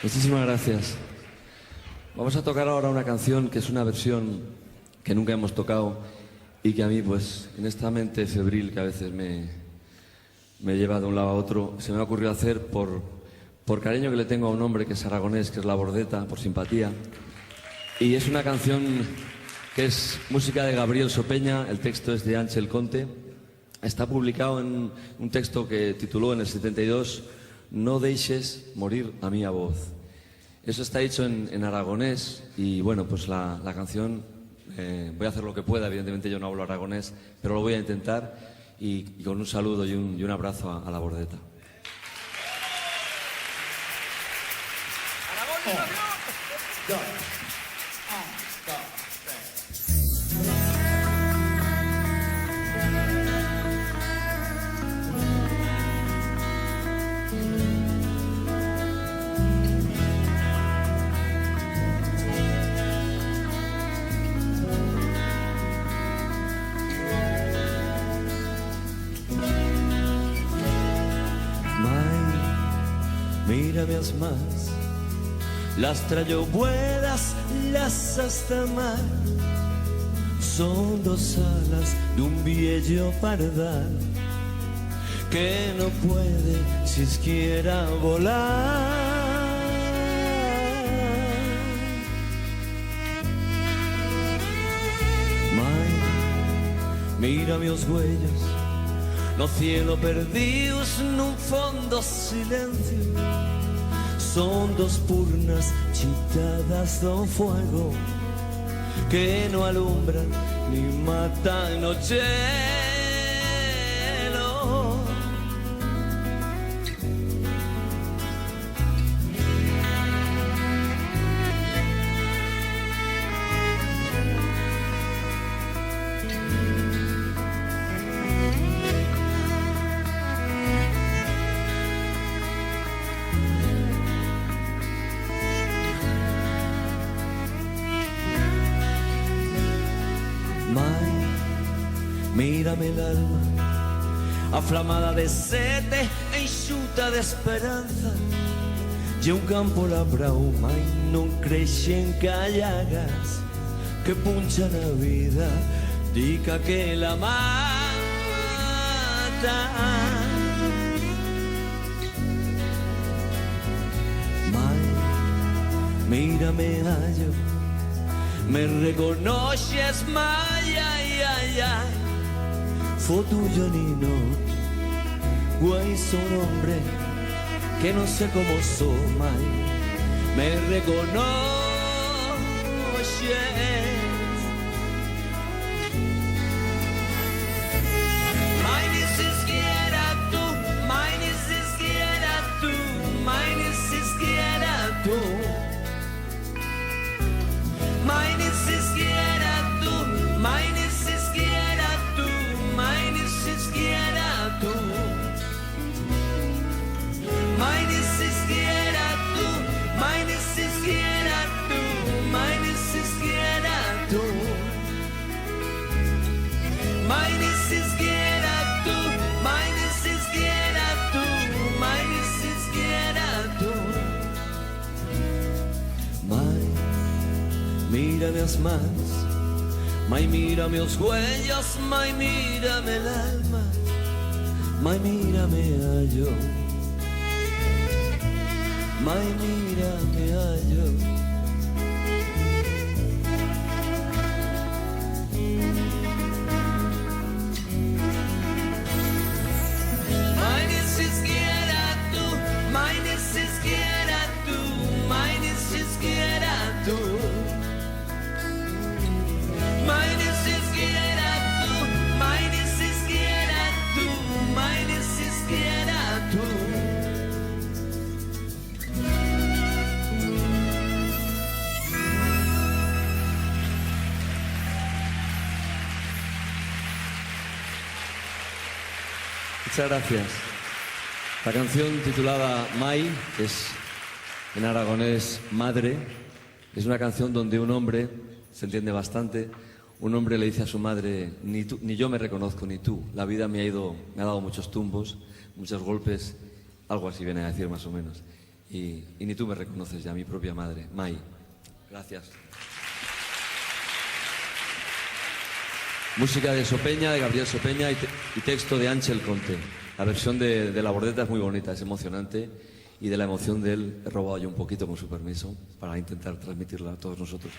Muchísimas gracias. Vamos a tocar ahora una canción que es una versión que nunca hemos tocado y que a mí, pues, en esta mente febril que a veces me lleva de un lado a otro, se me ha ocurrido hacer por cariño que le tengo a un hombre que es aragonés, que es La Bordeta, por simpatía. Y es una canción que es música de Gabriel Sopeña, el texto es de Ángel Conte. Está publicado en un texto que tituló en el 72 No deixes morir a mía voz. Eso está hecho en aragonés y bueno, pues la canción, voy a hacer lo que pueda, evidentemente yo no hablo aragonés, pero lo voy a intentar y con un saludo y un abrazo a La Bordeta. Mírame as más, las traigo buenas, las hasta mar. Son dos alas de un viejo pardal que no puede siquiera volar. Mírame os huellos no cielo perdidos nun fondo silencio. Son dos purnas chitadas do fuego que no alumbran ni matan no cielo. Mírame el alma, aflamada de sete, enxuta de esperanza. Y un campo labrao, mai non crecen callagas que punchan a vida, dica que la mata. Mírame hallo, me reconoces, may, ay, ay, ay. Fue tuyo Nino, güey, su nombre, que no sé cómo soy, me reconoces. May ni siquiera tú, may ni siquiera tú, may ni siquiera tú, may ni siquiera tú, may ni siquiera tú. Mai ni siquiera tú, mai ni siquiera tú, mai ni siquiera tú, mai ni siquiera tú, mai ni siquiera tú, mai ni siquiera tú, mai ni siquiera tú. Mai, mírame as mans. May, mírame os huellos, may, mírame el alma, may, mírame a yo, may, mírame a yo. May ni siquiera tú, may ni siquiera tú, may ni siquiera tú. May ni siquiera tú, may ni siquiera tú, may ni siquiera tú. Muchas gracias. La canción titulada Mai, que es en aragonés madre, es una canción donde un hombre, se entiende bastante, un hombre le dice a su madre, ni yo me reconozco, ni tú. La vida me ha dado muchos tumbos, muchos golpes, algo así viene a decir más o menos. y ni tú me reconoces ya, mi propia madre. Mai, gracias. Música de Sopeña, de Gabriel Sopeña y texto de Ángel Conte. La versión de La Bordeta es muy bonita, es emocionante y de la emoción de él he robado yo un poquito con su permiso para intentar transmitirla a todos nosotros.